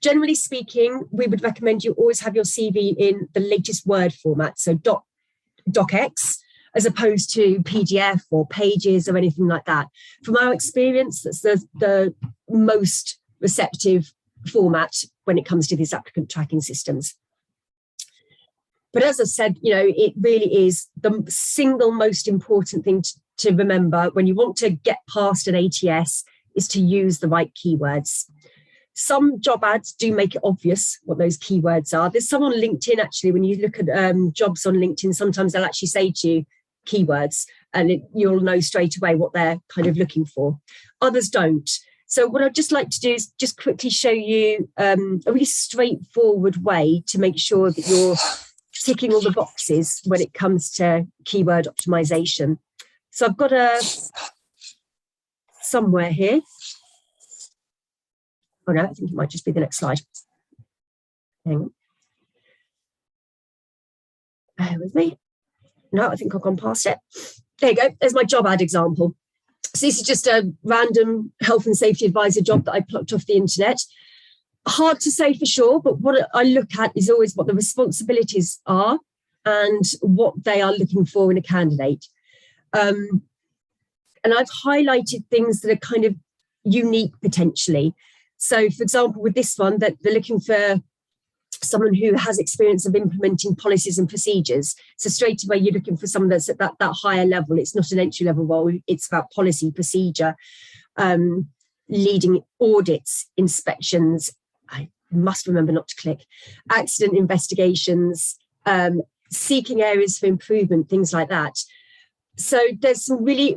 Generally speaking, we would recommend you always have your CV in the latest Word format. So docx, as opposed to PDF or Pages or anything like that. From our experience, that's the most receptive format when it comes to these applicant tracking systems. But as I said, it really is the single most important thing to remember when you want to get past an ATS is to use the right keywords. Some job ads do make it obvious what those keywords are. There's some on LinkedIn, actually, when you look at jobs on LinkedIn, sometimes they'll actually say to you keywords and you'll know straight away what they're kind of looking for. Others don't. So what I'd just like to do is just quickly show you a really straightforward way to make sure that you're ticking all the boxes when it comes to keyword optimization. So I've got somewhere here. Oh no, I think it might just be the next slide. Hang on. Bear with me. No, I think I've gone past it. There you go. There's my job ad example. So this is just a random health and safety advisor job that I plucked off the internet. Hard to say for sure, but what I look at is always what the responsibilities are and what they are looking for in a candidate. And I've highlighted things that are kind of unique potentially. So, for example, with this one, that they're looking for someone who has experience of implementing policies and procedures. So straight away, you're looking for someone that's at that higher level. It's not an entry level role. It's about policy, procedure, leading audits, inspections. I must remember not to click. Accident investigations, seeking areas for improvement, things like that. So there's some really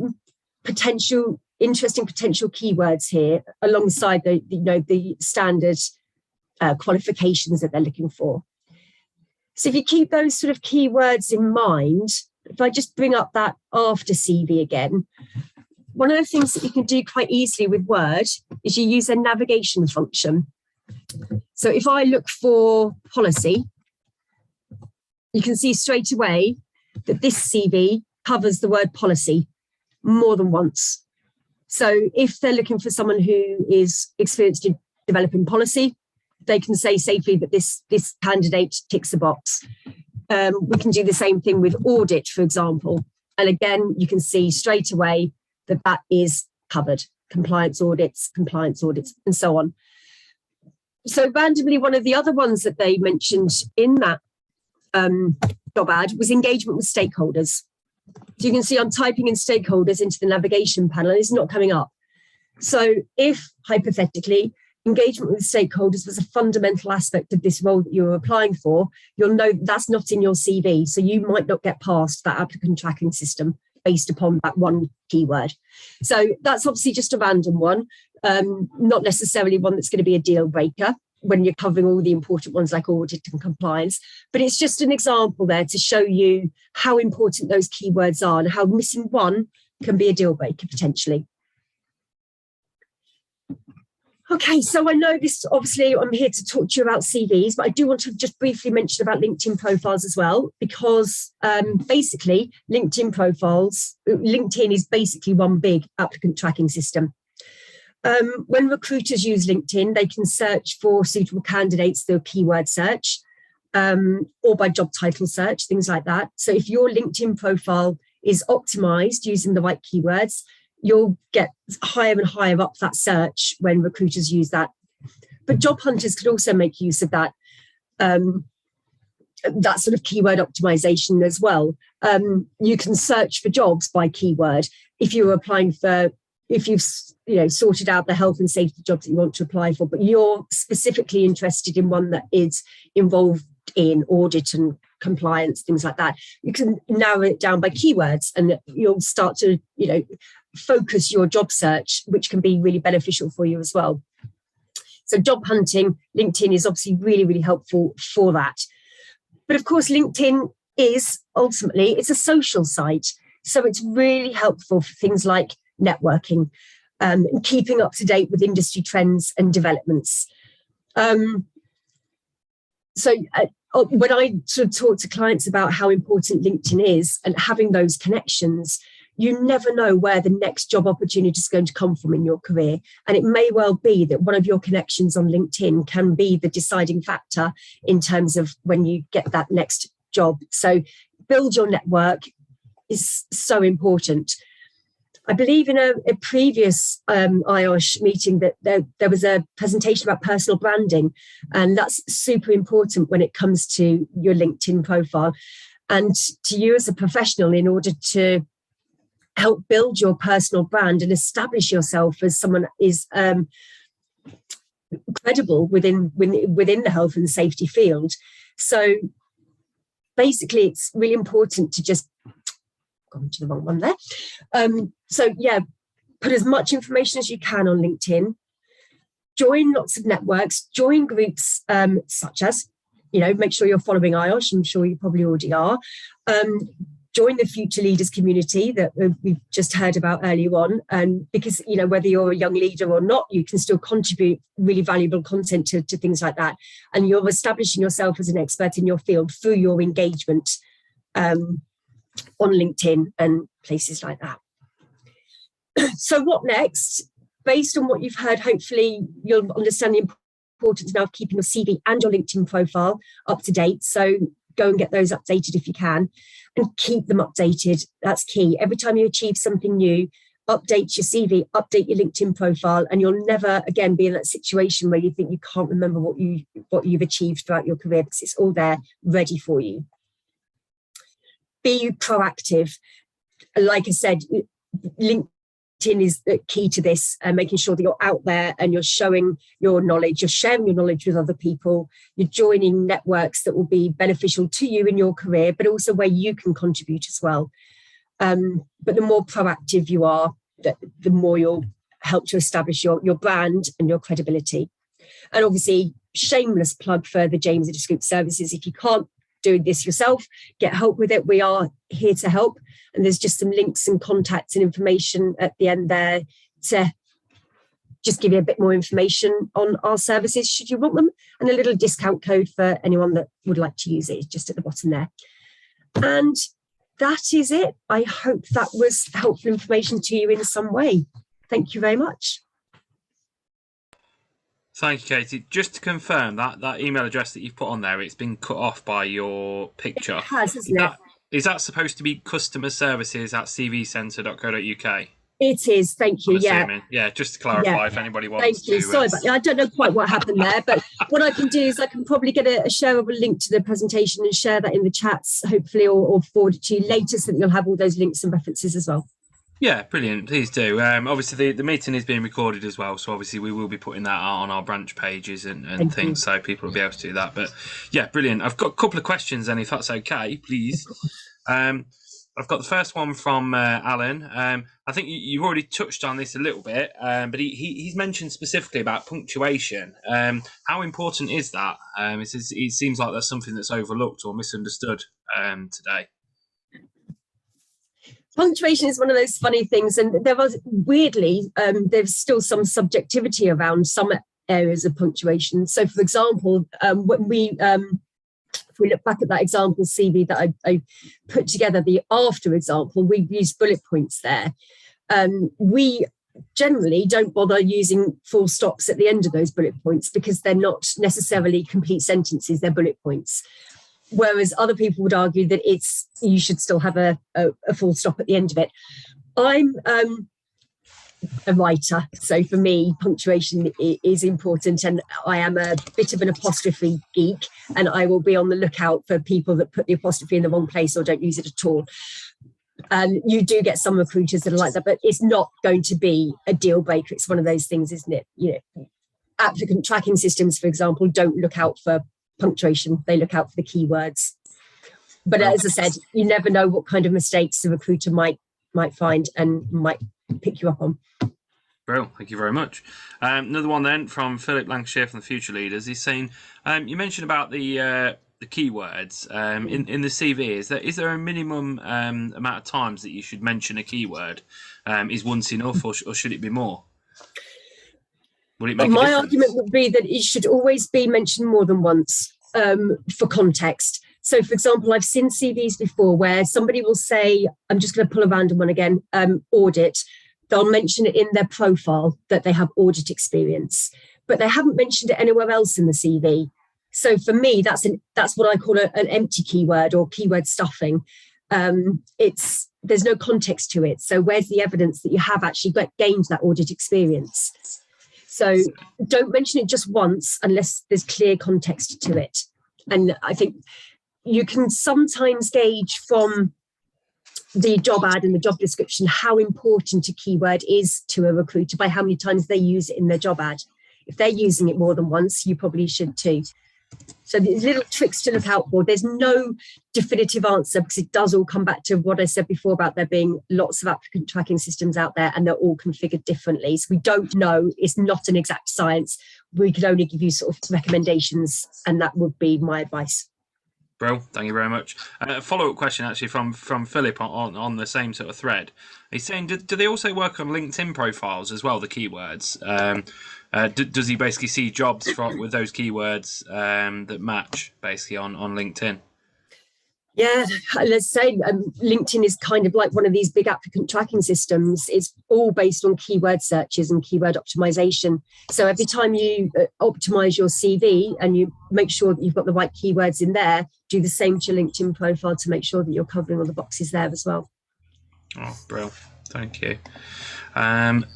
interesting potential keywords here alongside the standard qualifications that they're looking for. So if you keep those sort of keywords in mind, if I just bring up that after CV again, one of the things that you can do quite easily with Word is you use a navigation function. So if I look for policy, you can see straight away that this CV covers the word policy more than once. So if they're looking for someone who is experienced in developing policy, they can say safely that this candidate ticks the box. We can do the same thing with audit, for example. And again, you can see straight away that that is covered. Compliance audits, and so on. So randomly, one of the other ones that they mentioned in that job ad was engagement with stakeholders. So you can see I'm typing in stakeholders into the navigation panel, and it's not coming up. So if, hypothetically, engagement with stakeholders was a fundamental aspect of this role that you're applying for, you'll know that's not in your CV. So you might not get past that applicant tracking system based upon that one keyword. So that's obviously just a random one, not necessarily one that's going to be a deal breaker when you're covering all the important ones like audit and compliance. But it's just an example there to show you how important those keywords are and how missing one can be a deal breaker potentially. Okay, so I know this, obviously, I'm here to talk to you about CVs, but I do want to just briefly mention about LinkedIn profiles as well, because basically LinkedIn is basically one big applicant tracking system. When recruiters use LinkedIn, they can search for suitable candidates through a keyword search or by job title search, things like that. So if your LinkedIn profile is optimized using the right keywords, you'll get higher and higher up that search when recruiters use that. But job hunters could also make use of that, that sort of keyword optimization as well. You can search for jobs by keyword. If you're applying for, if you've sorted out the health and safety jobs that you want to apply for, but you're specifically interested in one that is involved in audit and compliance, things like that, you can narrow it down by keywords, and you'll start to, focus your job search, which can be really beneficial for you as well. So job hunting, LinkedIn is obviously really, really helpful for that. But of course, LinkedIn is ultimately, it's a social site. So it's really helpful for things like networking, and keeping up to date with industry trends and developments. When I sort of talk to clients about how important LinkedIn is and having those connections, you never know where the next job opportunity is going to come from in your career. And it may well be that one of your connections on LinkedIn can be the deciding factor in terms of when you get that next job. So build your network is so important. I believe in a previous IOSH meeting that there was a presentation about personal branding, and that's super important when it comes to your LinkedIn profile and to you as a professional in order to help build your personal brand and establish yourself as someone is credible within the health and safety field. So basically, it's really important to just gone to the wrong one there. Put as much information as you can on LinkedIn. Join lots of networks. Join groups such as, make sure you're following IOSH. I'm sure you probably already are. Join the Future Leaders community that we've just heard about earlier on. And because, whether you're a young leader or not, you can still contribute really valuable content to things like that. And you're establishing yourself as an expert in your field through your engagement on LinkedIn and places like that. So what next? Based on what you've heard, hopefully you'll understand the importance now of keeping your CV and your LinkedIn profile up to date. So go and get those updated if you can, and keep them updated. That's key. Every time you achieve something new, update your CV, update your LinkedIn profile, and you'll never again be in that situation where you think you can't remember what you've achieved throughout your career, because it's all there ready for you. Be proactive. Like I said, LinkedIn is key to this, and making sure that you're out there and you're showing your knowledge, you're sharing your knowledge with other people, you're joining networks that will be beneficial to you in your career, but also where you can contribute as well. But the more proactive you are, the more you'll help to establish your brand and your credibility. And obviously, shameless plug for the James Innes Group services. If you can't do this yourself, get help with it. We are here to help. And there's just some links and contacts and information at the end there to just give you a bit more information on our services, should you want them, and a little discount code for anyone that would like to use it, just at the bottom there. And that is it. I hope that was helpful information to you in some way. Thank you very much. Thank you, Katie. Just to confirm, that email address that you've put on there, it's been cut off by your picture. It has, isn't it? Is that supposed to be customerservices@cvcentre.co.uk? It is, thank you. Yeah, just to clarify, if anybody wants Thank you. to. Sorry, but I don't know quite what happened there, but what I can do is I can probably get a shareable link to the presentation and share that in the chats, hopefully, or forward it to you later, so that you'll have all those links and references as well. Yeah, brilliant. Please do. Obviously, the meeting is being recorded as well, so obviously we will be putting that out on our branch pages and things, so people will be able to do that. But yeah, brilliant. I've got a couple of questions, then, if that's okay, please. I've got the first one from Alan. I think you've already touched on this a little bit, but he's mentioned specifically about punctuation. How important is that? It seems like there's something that's overlooked or misunderstood today. Punctuation is one of those funny things, and there was weirdly there's still some subjectivity around some areas of punctuation. So, for example, when we if we look back at that example CV that I put together, the after example, we used bullet points there. We generally don't bother using full stops at the end of those bullet points because they're not necessarily complete sentences, they're bullet points. Whereas other people would argue that you should still have a full stop at the end of it. I'm a writer, so for me, punctuation is important, and I am a bit of an apostrophe geek, and I will be on the lookout for people that put the apostrophe in the wrong place or don't use it at all. And you do get some recruiters that are like that, but it's not going to be a deal breaker. It's one of those things, isn't it? You know, applicant tracking systems, for example, don't look out for punctuation, they look out for the keywords. But as I said, you never know what kind of mistakes the recruiter might find and might pick you up on. Brilliant, thank you very much. Another one then from Philip Lancashire from the Future Leaders. He's saying, you mentioned about the keywords in the CV. Is there a minimum amount of times that you should mention a keyword? Is once enough, or should it be more? Would it make My argument would be that it should always be mentioned more than once for context. So, for example, I've seen CVs before where somebody will say, I'm just going to pull a random one again, audit. They'll mention it in their profile that they have audit experience, but they haven't mentioned it anywhere else in the CV. So for me, that's what I call an empty keyword or keyword stuffing. There's no context to it. So where's the evidence that you have actually gained that audit experience? So don't mention it just once unless there's clear context to it. And I think you can sometimes gauge from the job ad and the job description how important a keyword is to a recruiter by how many times they use it in their job ad. If they're using it more than once, you probably should too. So there's little tricks to look out for. There's no definitive answer because it does all come back to what I said before about there being lots of applicant tracking systems out there and they're all configured differently. So we don't know. It's not an exact science. We could only give you sort of recommendations, and that would be my advice. Bro, thank you very much. A follow-up question actually from Philip on the same sort of thread. He's saying, do they also work on LinkedIn profiles as well, the keywords? Does he basically see jobs with those keywords that match basically on LinkedIn? Yeah, let's say LinkedIn is kind of like one of these big applicant tracking systems. It's all based on keyword searches and keyword optimization. So every time you optimize your CV and you make sure that you've got the right keywords in there, do the same to your LinkedIn profile to make sure that you're covering all the boxes there as well. Oh, brilliant. Thank you.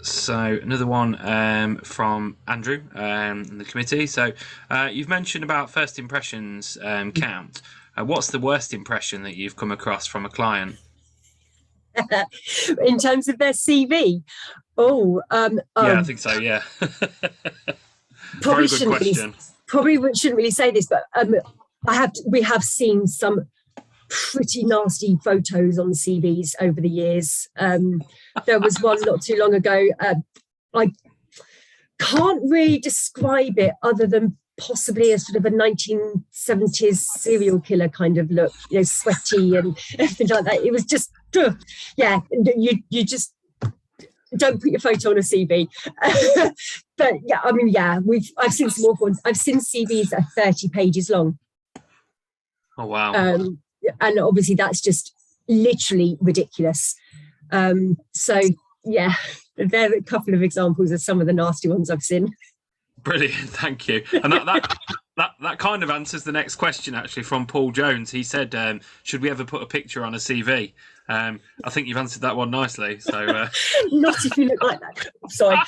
So another one from Andrew in the committee. So you've mentioned about first impressions count. What's the worst impression that you've come across from a client? In terms of their CV? Yeah, I think so. Yeah. Very good question. Probably shouldn't really say this, but we have seen some pretty nasty photos on CVs over the years. There was one not too long ago. I can't really describe it other than possibly a sort of a 1970s serial killer kind of look, you know, sweaty and everything like that. It was just, yeah, you just don't put your photo on a CV. But yeah, I mean, yeah, I've seen some awful ones. I've seen CVs that are 30 pages long. Oh, wow. And obviously that's just literally ridiculous. So yeah, there are a couple of examples of some of the nasty ones I've seen. Brilliant, thank you. And that kind of answers the next question, actually, from Paul Jones. He said, should we ever put a picture on a CV? I think you've answered that one nicely. So not if you look like that. Sorry.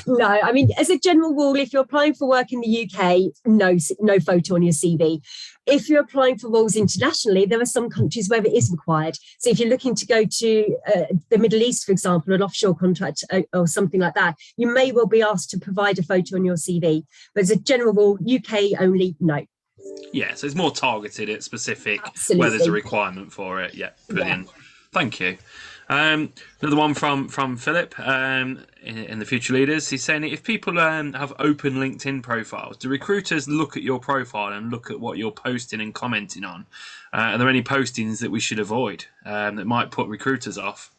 No, I mean, as a general rule, if you're applying for work in the UK, no photo on your CV. If you're applying for roles internationally, there are some countries where it is required. So if you're looking to go to the Middle East, for example, an offshore contract or something like that, you may well be asked to provide a photo on your CV. But as a general rule, UK only, no. Yeah, so it's more targeted at specific, Absolutely. where there's a requirement for it. Yeah, brilliant. Yeah. Thank you. Another one from Philip in the Future Leaders. He's saying, if people have open LinkedIn profiles, do recruiters look at your profile and look at what you're posting and commenting on? Are there any postings that we should avoid that might put recruiters off?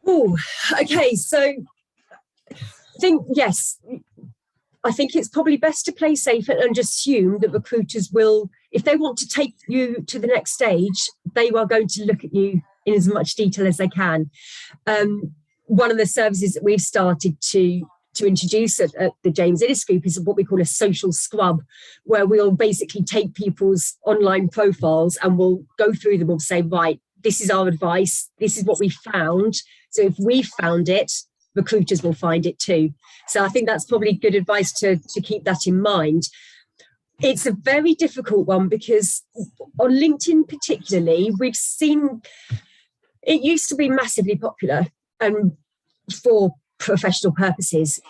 Oh, okay. So yes. I think it's probably best to play safe and just assume that recruiters will, if they want to take you to the next stage, they are going to look at you in as much detail as they can. One of the services that we've started to introduce at the James Innes Group is what we call a social scrub, where we'll basically take people's online profiles and we'll go through them and say, right, this is our advice, this is what we found. So if we found it, recruiters will find it too. So I think that's probably good advice to keep that in mind. It's a very difficult one because on LinkedIn particularly, we've seen, it used to be massively popular and for professional purposes.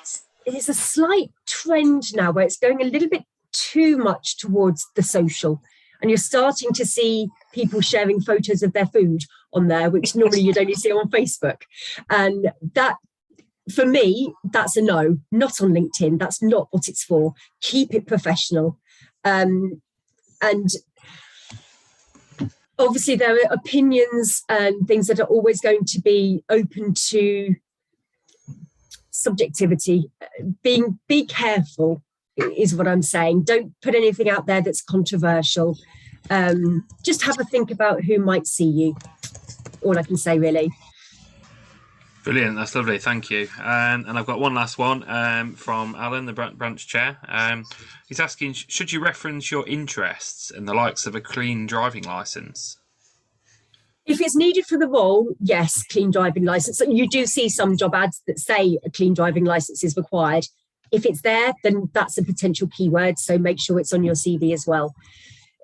There's a slight trend now where it's going a little bit too much towards the social. And you're starting to see people sharing photos of their food on there, which normally you'd only see on Facebook. And that, for me, that's a no, not on LinkedIn. That's not what it's for. Keep it professional. And obviously there are opinions and things that are always going to be open to subjectivity. Be careful is what I'm saying. Don't put anything out there that's controversial. Just have a think about who might see you. All I can say, really. Brilliant, that's lovely, thank you. And I've got one last one from Alan, the branch chair. He's asking, should you reference your interests and the likes of a clean driving licence? If it's needed for the role, yes, clean driving licence. You do see some job ads that say a clean driving licence is required. If it's there, then that's a potential keyword, so make sure it's on your CV as well.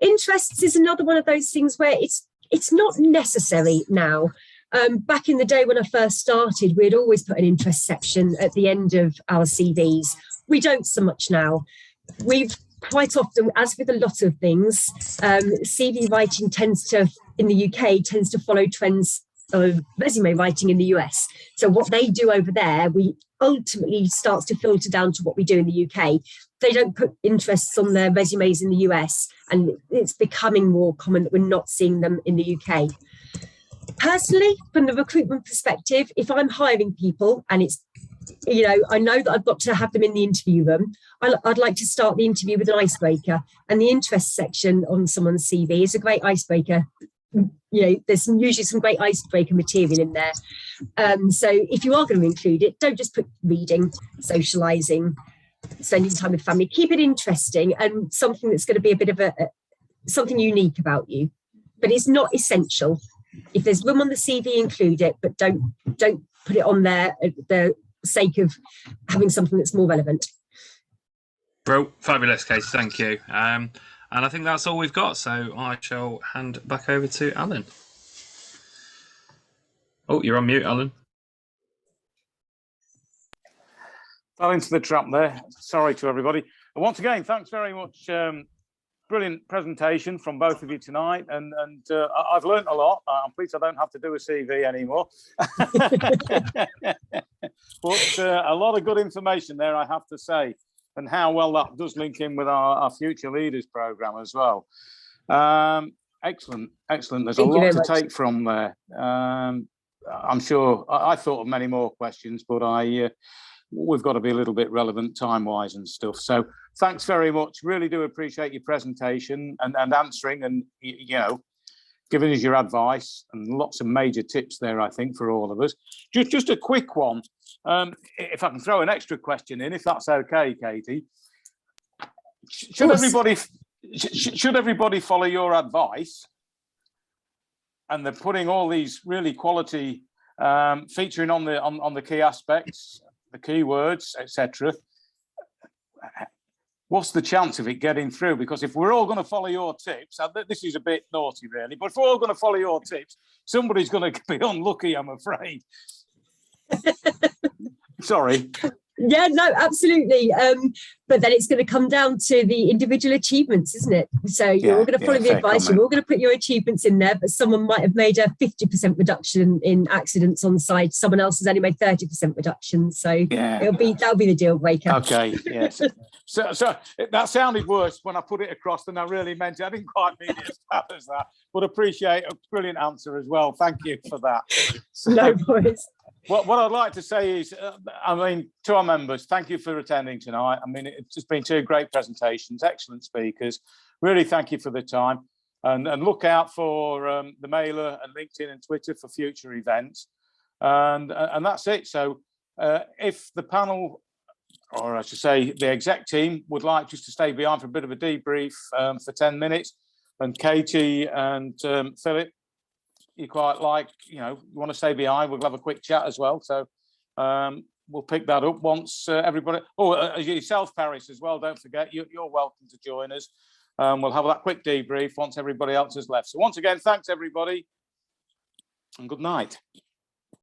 Interests is another one of those things where it's not necessary now. Back in the day when I first started, we'd always put an interest section at the end of our CVs. We don't so much now. We've quite often, as with a lot of things, CV writing in the UK tends to follow trends of resume writing in the US. So what they do over there, we ultimately starts to filter down to what we do in the UK. They don't put interests on their resumes in the US, and it's becoming more common that we're not seeing them in the UK. Personally, from the recruitment perspective, if I'm hiring people and it's you know, I know that I've got to have them in the interview room. I'd like to start the interview with an icebreaker, and the interest section on someone's CV is a great icebreaker. You know, there's usually some great icebreaker material in there. So if you are going to include it, don't just put reading, socialising, spending time with family. Keep it interesting and something that's going to be a bit of something unique about you. But it's not essential. If there's room on the CV, include it, but don't put it on there at the sake of having something that's more relevant. Bro, fabulous, Katie. Thank you. And I think that's all we've got. So I shall hand back over to Alan. Oh, you're on mute, Alan. Fell into the trap there. Sorry to everybody. And once again, thanks very much. Brilliant presentation from both of you tonight, and I've learned a lot. I'm pleased I don't have to do a CV anymore. But a lot of good information there, I have to say, and how well that does link in with our Future Leaders programme as well. Excellent. There's a lot to take from there. I'm sure I thought of many more questions, but we've got to be a little bit relevant time-wise and stuff. So thanks very much. Really do appreciate your presentation and answering and, you know, giving us your advice, and lots of major tips there, I think, for all of us. Just a quick one. If I can throw an extra question in, if that's okay, Katie. Should everybody follow your advice? And they're putting all these really quality featuring on the key aspects, the keywords, etc. What's the chance of it getting through? Because if we're all going to follow your tips, this is a bit naughty really, but if we're all going to follow your tips, somebody's going to be unlucky, I'm afraid. Sorry. Yeah, no, absolutely. But then it's going to come down to the individual achievements, isn't it? So you're all going to follow the advice, you're all going to put your achievements in there, but someone might have made a 50% reduction in accidents on site. Someone else has only made 30% reduction. So that'll be the deal breaker. Okay, yes. So that sounded worse when I put it across than I really meant it. I didn't quite mean it as bad as that, but appreciate a brilliant answer as well. Thank you for that. So, no worries. What I'd like to say is, I mean, to our members, thank you for attending tonight. I mean, it's just been two great presentations, excellent speakers. Really thank you for the time. And look out for the mailer and LinkedIn and Twitter for future events. And that's it. So if the panel, or I should say the exec team, would like just to stay behind for a bit of a debrief for 10 minutes, and Katie and Philip, you quite like, you know, you want to stay behind, we'll have a quick chat as well. So we'll pick that up once everybody, yourself, Paris, as well, don't forget, you're welcome to join us. We'll have that quick debrief once everybody else has left. So once again, thanks everybody, and good night.